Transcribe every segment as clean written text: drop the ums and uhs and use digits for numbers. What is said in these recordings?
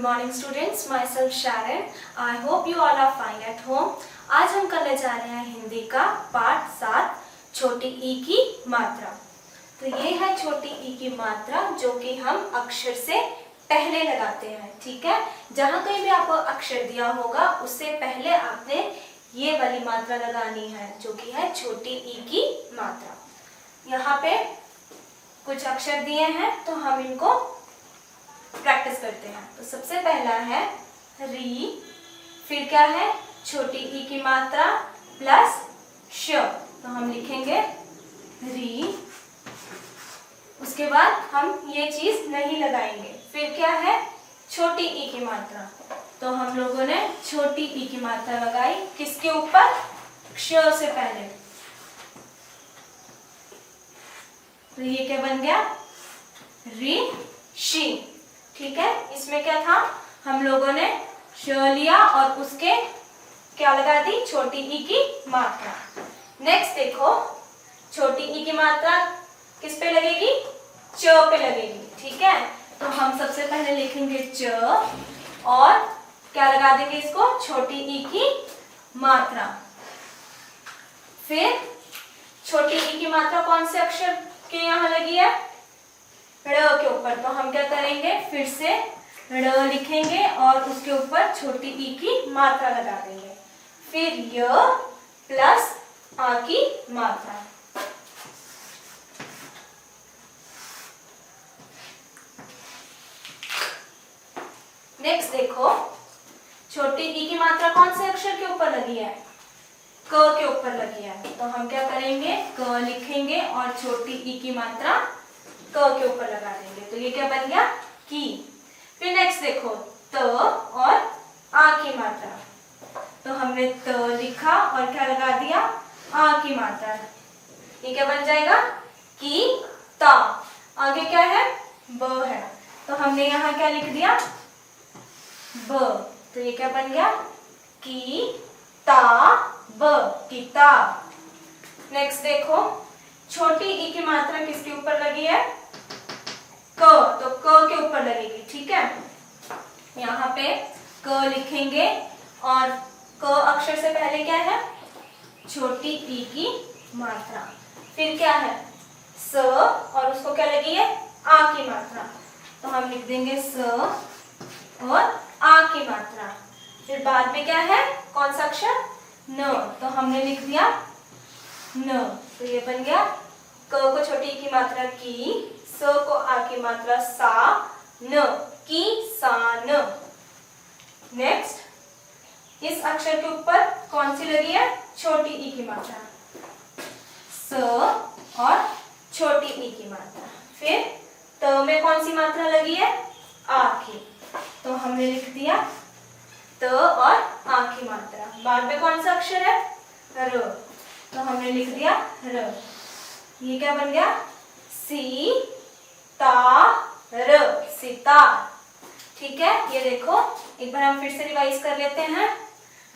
morning students, myself Sharon. I hope you all are fine at home. आज हम करने जा रहे हैं हिंदी का पाठ 7 छोटी ई की मात्रा। तो ये है छोटी ई की मात्रा जो कि हम अक्षर से पहले लगाते हैं, ठीक है। जहाँ कहीं भी आपको अक्षर दिया होगा उससे पहले आपने ये वाली मात्रा लगानी है जो कि है छोटी ई की मात्रा। यहाँ पे कुछ अक्षर दिए हैं तो हम इनको प्रैक्टिस करते हैं। तो सबसे पहला है री, फिर क्या है छोटी ई की मात्रा प्लस श, तो हम लिखेंगे री। उसके बाद हम ये चीज नहीं लगाएंगे। फिर क्या है छोटी ई की मात्रा, तो हम लोगों ने छोटी ई की मात्रा लगाई किसके ऊपर, क्ष से पहले। तो ये क्या बन गया री शी, ठीक है। इसमें क्या था, हम लोगों ने श लिया और उसके क्या लगा दी, छोटी ई की मात्रा। नेक्स्ट देखो छोटी ई की मात्रा किस पे लगेगी, च पे लगेगी, ठीक है। तो हम सबसे पहले लिखेंगे च और क्या लगा देंगे इसको, छोटी ई की मात्रा। फिर छोटी ई की मात्रा कौन से अक्षर के यहाँ लगी है, ड़ के ऊपर, तो हम क्या करेंगे फिर से ड़ लिखेंगे और उसके ऊपर छोटी ई की मात्रा लगा देंगे। फिर य प्लस आ की मात्रा। नेक्स्ट देखो छोटी ई की मात्रा कौन से अक्षर के ऊपर लगी है, क के ऊपर लगी है, तो हम क्या करेंगे क लिखेंगे और छोटी ई की मात्रा क के ऊपर लगा देंगे। तो ये क्या बन गया की। फिर नेक्स्ट देखो त और आ की मात्रा, तो हमने त लिखा और क्या लगा दिया, आ की मात्रा। ये क्या बन जाएगा की ता। आगे क्या है ब है, तो हमने यहाँ क्या लिख दिया ब, तो ये क्या बन गया की ता ब, किताब। नेक्स्ट देखो छोटी ई की मात्रा किसके ऊपर लगी है, क, तो क के ऊपर लगेगी, ठीक है। यहाँ पे क लिखेंगे और क अक्षर से पहले क्या है, छोटी ई की मात्रा। फिर क्या है स और उसको क्या लगी है, आ की मात्रा, तो हम लिख देंगे स और आ की मात्रा। फिर बाद में क्या है कौन सा अक्षर, न, तो हमने लिख दिया न, तो ये बन गया क को छोटी की मात्रा की, स को आ की मात्रा सा, न, की सा न। नेक्स्ट इस अक्षर के ऊपर कौन सी लगी है, छोटी ई की मात्रा, स और छोटी ई की मात्रा। फिर त में कौन सी मात्रा लगी है, आ की, तो हमने लिख दिया त और आ की मात्रा। बाद में कौन सा अक्षर है र, तो हमने लिख दिया र। ये क्या बन गया सी ता र, सितार, ठीक है। ये देखो एक बार हम फिर से रिवाइज कर लेते हैं।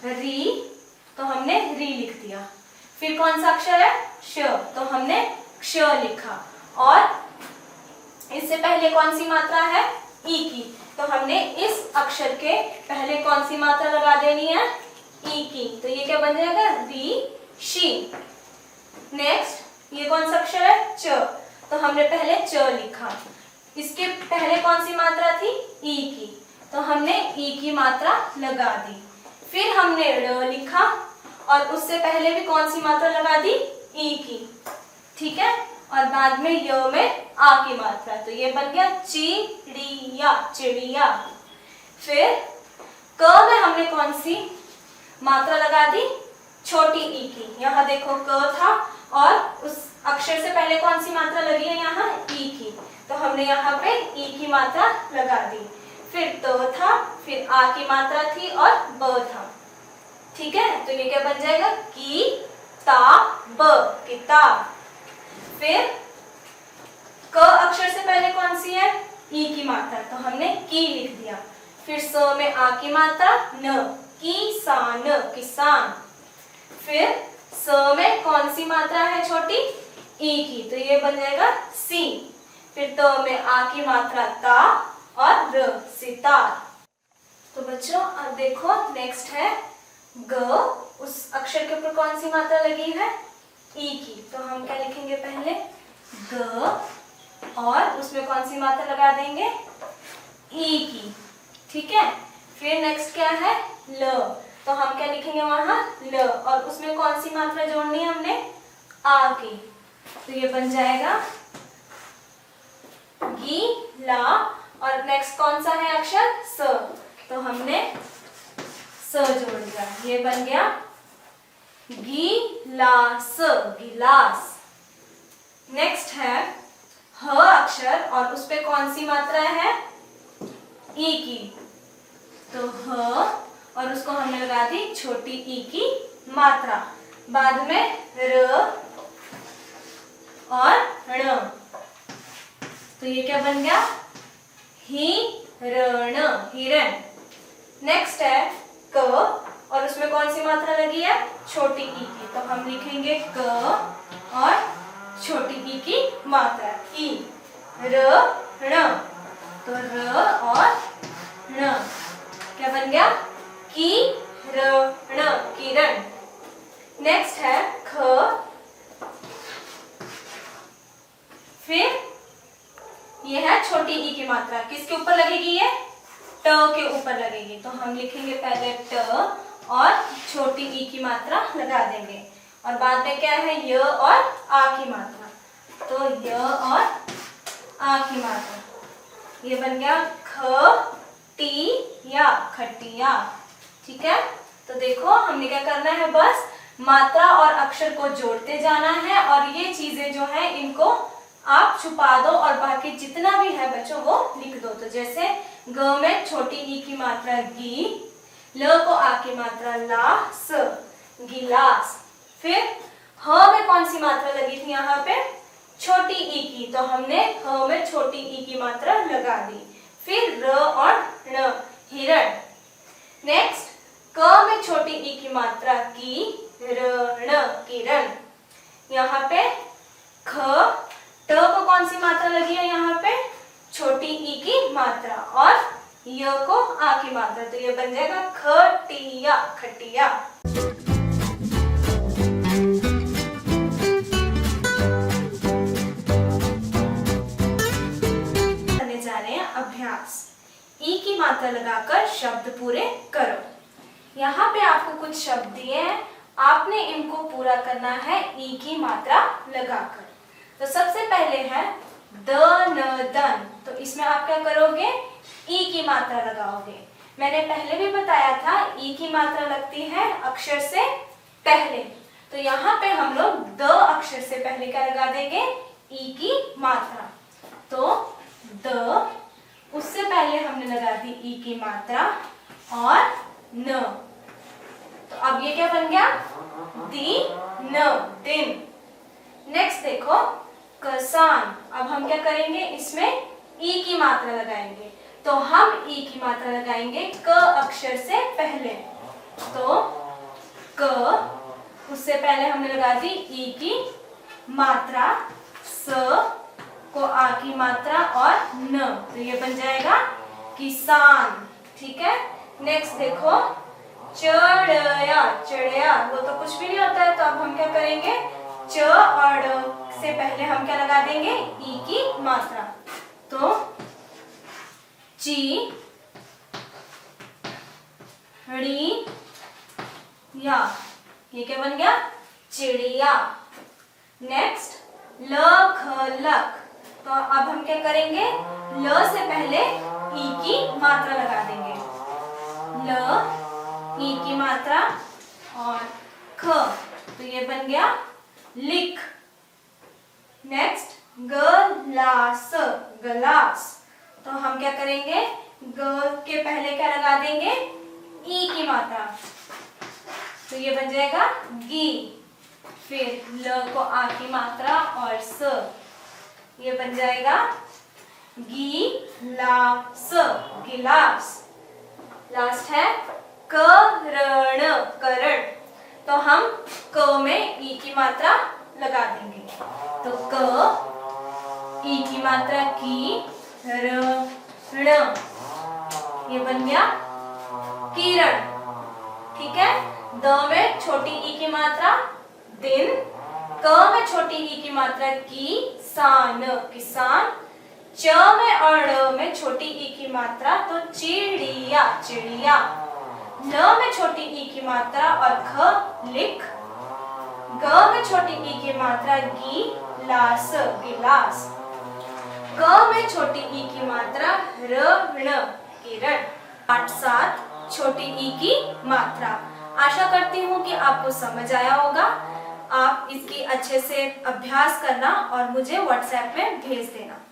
री, तो हमने री लिख दिया। फिर कौन सा अक्षर है श, तो हमने क्ष लिखा और इससे पहले कौन सी मात्रा है ई की, तो हमने इस अक्षर के पहले कौन सी मात्रा लगा देनी है, ई की, तो ये क्या बन जाएगा री शी। नेक्स्ट ये कौन सा अक्षर है च, तो हमने पहले च लिखा, इसके पहले कौन सी मात्रा थी ई की, तो हमने ई की मात्रा लगा दी। फिर हमने ड़ लिखा और उससे पहले भी कौन सी मात्रा लगा दी, ई की, ठीक है। और बाद में य में आ की मात्रा, तो ये बन गया चिड़िया, चिड़िया। फिर क में हमने कौन सी मात्रा लगा दी, छोटी ई की। यहाँ देखो क था और उस अक्षर से पहले कौन सी मात्रा लगी है यहाँ, ई की, तो हमने यहाँ पे ई की मात्रा लगा दी। फिर त था, फिर आ की मात्रा थी और ब था, ठीक है। तो ये क्या बन जाएगा की ता ब, किताब। फिर क अक्षर से पहले कौन सी है, ई की मात्रा, तो हमने की लिख दिया। फिर स में आ की मात्रा न, किसान, किसान। फिर स में कौन सी मात्रा है छोटी, ई की, तो ये बन जाएगा सी। फिर त में आ की मात्रा ता और र, सितार। तो बच्चों अब देखो नेक्स्ट है ग, उस अक्षर के ऊपर कौन सी मात्रा लगी है, ई की। तो हम क्या लिखेंगे, पहले ग और उसमें कौन सी मात्रा लगा देंगे, ई की, ठीक है। फिर नेक्स्ट क्या है, ल, तो हम क्या लिखेंगे वहां, ल, और उसमें कौन सी मात्रा जोड़नी है हमने, आ की। तो ये बन जाएगा गी ला, और नेक्स्ट कौन सा है अक्षर, स, तो हमने स जोड़ दिया, ये बन गया गिलास, गिलास। नेक्स्ट है ह अक्षर और उस पे कौन सी मात्रा है, ई की। तो ह और उसको हमने लगा दी छोटी ई की मात्रा, बाद में र और ण, तो ये क्या बन गया, हिरण, हिरण। नेक्स्ट है क और उसमें कौन सी मात्रा लगी है, छोटी ई की। तो हम लिखेंगे क और छोटी ई की मात्रा, ई, र, ण, तो र और ण क्या बन गया, किरण, किरण। नेक्स्ट है ख, फिर ये है छोटी ई की मात्रा, किसके ऊपर लगेगी, ये ट के ऊपर लगेगी। तो हम लिखेंगे पहले ट और छोटी ई की मात्रा लगा देंगे, और बाद में क्या है, य और आ की मात्रा। तो य और आ की मात्रा, ये बन गया खटिया, खटिया, ठीक है। तो देखो हमने क्या करना है, बस मात्रा और अक्षर को जोड़ते जाना है, और ये चीजें जो है इनको आप छुपा दो और बाकी जितना भी है बच्चों वो लिख दो। तो जैसे ग में छोटी ई की मात्रा गी, ल को आ की मात्रा ला, स, गिलास। फिर ह में कौन सी मात्रा लगी थी यहाँ पे, छोटी ई की, तो हमने ह में छोटी ई की मात्रा लगा दी। फिर र और ण, हिरण। नेक्स्ट क में छोटी ई की मात्रा की, रण, किरण। यहाँ पे ख, ट को कौन सी मात्रा लगी है यहाँ पे, छोटी ई की मात्रा, और य को आ की मात्रा, तो ये बन जाएगा खटिया, खटिया। करने जा रहे हैं अभ्यास, ई की मात्रा लगाकर शब्द पूरे करो। यहाँ पे आपको कुछ शब्द दिए हैं, आपने इनको पूरा करना है ई की मात्रा लगाकर। तो सबसे पहले है द न दन, तो इसमें आप क्या करोगे, ई की मात्रा लगाओगे। मैंने पहले भी बताया था ई की मात्रा लगती है अक्षर से पहले, तो यहाँ पे हम लोग द अक्षर से पहले क्या लगा देंगे, ई की मात्रा। तो द, उससे पहले हमने लगा दी ई की मात्रा और न, तो अब ये क्या बन गया, दी न, दिन। नेक्स्ट देखो किसान, अब हम क्या करेंगे, इसमें ई की मात्रा लगाएंगे। तो हम ई की मात्रा लगाएंगे क अक्षर से पहले, तो क, उससे पहले हमने लगा दी ई की मात्रा, स को आ की मात्रा और न, तो ये बन जाएगा किसान, ठीक है। नेक्स्ट देखो चढ़या, चढ़या, वो तो कुछ भी नहीं होता है, तो अब हम क्या करेंगे, च और से पहले हम क्या लगा देंगे, ई की मात्रा। तो ची, ड़ी, या, ये क्या बन गया, चिड़िया। नेक्स्ट लख, लख, तो अब हम क्या करेंगे, ल से पहले ई की मात्रा लगा देंगे, ल, ई की मात्रा और ख, तो ये बन गया लिख। नेक्स्ट गलास, गलास, तो हम क्या करेंगे, ग के पहले क्या लगा देंगे, ई की मात्रा, तो ये बन जाएगा गी। फिर ल को आ की मात्रा और स, ये बन जाएगा गिलास, गिलास। लास्ट है करण, करण, तो हम क में ई की मात्रा लगा देंगे, तो क, ई की मात्रा की, रण, ये बन गया किरण, ठीक है। द में छोटी ई की मात्रा दिन, क में छोटी ई की मात्रा किसान, किसान। च में और ड़ में छोटी ई की मात्रा तो चिड़िया, चिड़िया। ल में छोटी ई की मात्रा और ख लिख। ग में छोटी ई की मात्रा गिलास, गिलास। क में छोटी ई की मात्रा ऋण, किरण। 8 7 छोटी ई की मात्रा। आशा करती हूँ कि आपको समझ आया होगा। आप इसकी अच्छे से अभ्यास करना और मुझे व्हाट्सएप में भेज देना।